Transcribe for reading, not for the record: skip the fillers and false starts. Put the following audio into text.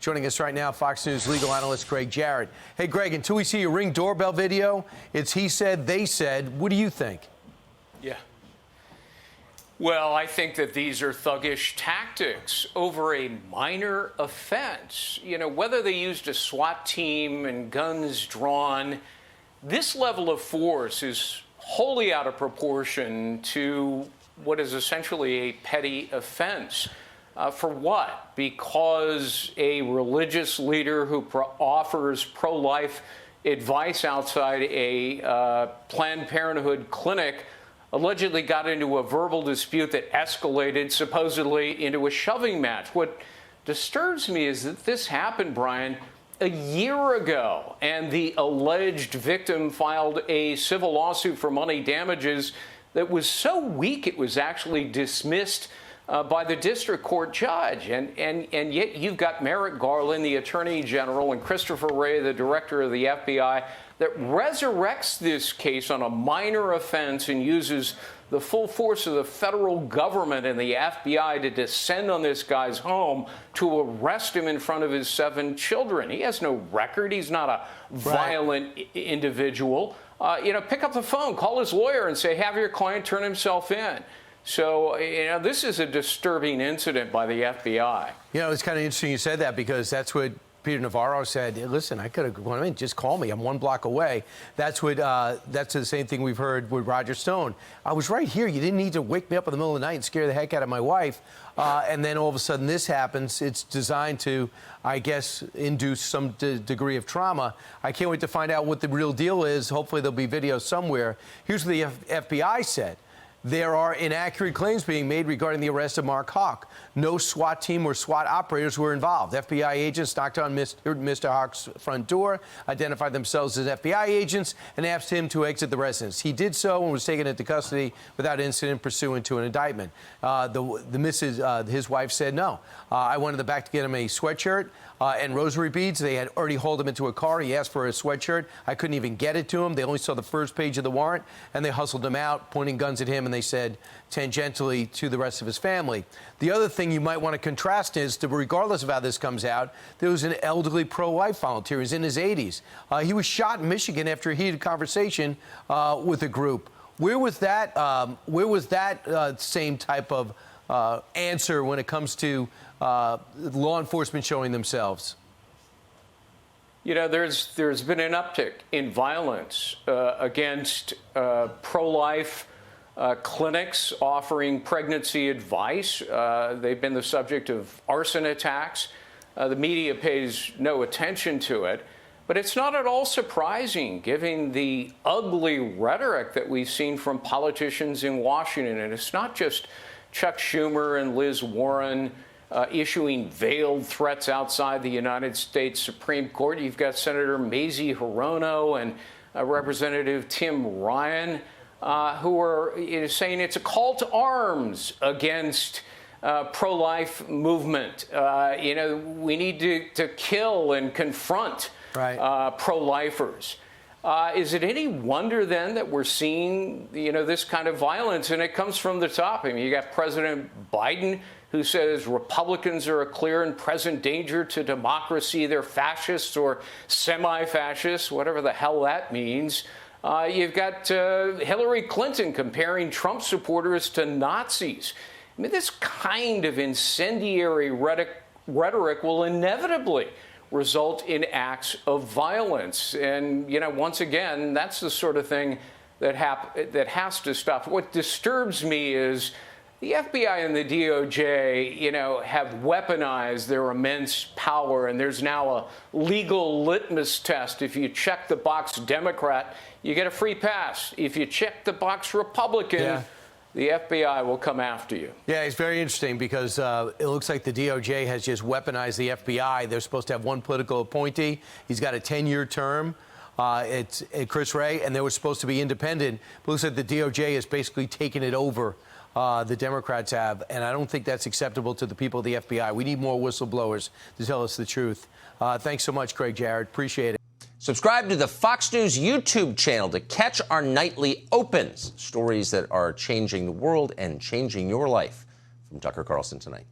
Joining us right now, Fox News legal analyst Gregg Jarrett. Hey, Greg, until we see your Ring doorbell video, it's he said, they said. What do you think? Yeah. Well, I think that these are thuggish tactics over a minor offense. You know, whether they used a SWAT team and guns drawn, this level of force is wholly out of proportion to what is essentially a petty offense. For what? Because a religious leader who offers pro-life advice outside a Planned Parenthood clinic allegedly got into a verbal dispute that escalated supposedly into a shoving match. What disturbs me is that this happened, Brian, a year ago, and the alleged victim filed a civil lawsuit for money damages that was so weak it was actually dismissed by the district court judge. And yet you've got Merrick Garland, the Attorney General, and Christopher Wray, the Director of the FBI, that resurrects this case on a minor offense and uses the full force of the federal government and the FBI to descend on this guy's home to arrest him in front of his 7 children. He has no record. He's not a violent individual. Pick up the phone, call his lawyer and say, have your client turn himself in. So, this is a disturbing incident by the FBI. It's kind of interesting you said that, because that's what Peter Navarro said. Listen, I could have gone in, just call me. I'm 1 block away. That's the same thing we've heard with Roger Stone. I was right here. You didn't need to wake me up in the middle of the night and scare the heck out of my wife. And then all of a sudden this happens. It's designed to, I guess, induce some degree of trauma. I can't wait to find out what the real deal is. Hopefully there'll be video somewhere. Here's what the FBI said. There are inaccurate claims being made regarding the arrest of Mark Houck. No SWAT team or SWAT operators were involved. FBI agents knocked on Mr. Houck's front door, identified themselves as FBI agents, and asked him to exit the residence. He did so and was taken into custody without incident pursuant to an indictment. His wife said, no. I went in the back to get him a sweatshirt and rosary beads. They had already hauled him into a car. He asked for a sweatshirt. I couldn't even get it to him. They only saw the first page of the warrant, and they hustled him out, pointing guns at him, and they said tangentially to the rest of his family. The other thing you might want to contrast is that regardless of how this comes out, there was an elderly pro-life volunteer. He's in his 80s. He was shot in Michigan after a heated conversation with a group. Where was that same type of answer when it comes to law enforcement showing themselves? There's been an uptick in violence against pro-life clinics offering pregnancy advice. They've been the subject of arson attacks. The media pays no attention to it. But it's not at all surprising, given the ugly rhetoric that we've seen from politicians in Washington. And it's not just Chuck Schumer and Liz Warren issuing veiled threats outside the United States Supreme Court. You've got Senator Mazie Hirono and Representative Tim Ryan, who are saying it's a call to arms against pro-life movement. We need to kill and confront pro-lifers. Is it any wonder then that we're seeing, this kind of violence? And it comes from the top. I mean, you got President Biden, who says Republicans are a clear and present danger to democracy. They're fascists or semi-fascists, whatever the hell that means. You've got Hillary Clinton comparing Trump supporters to Nazis. I mean, this kind of incendiary rhetoric will inevitably result in acts of violence. And, once again, that's the sort of thing that has to stop. What disturbs me is the FBI and the DOJ, have weaponized their immense power, and there's now a legal litmus test. If you check the box Democrat, you get a free pass. If you check the box Republican, the FBI will come after you. Yeah, it's very interesting because it looks like the DOJ has just weaponized the FBI. They're supposed to have one political appointee. He's got a 10-year term. It's Chris Wray, and they were supposed to be independent. But it looks like the DOJ has basically taken it over. The Democrats have, and I don't think that's acceptable to the people of the FBI. We need more whistleblowers to tell us the truth. Thanks so much, Gregg Jarrett. Appreciate it. Subscribe to the Fox News YouTube channel to catch our nightly opens, stories that are changing the world and changing your life. From Tucker Carlson tonight.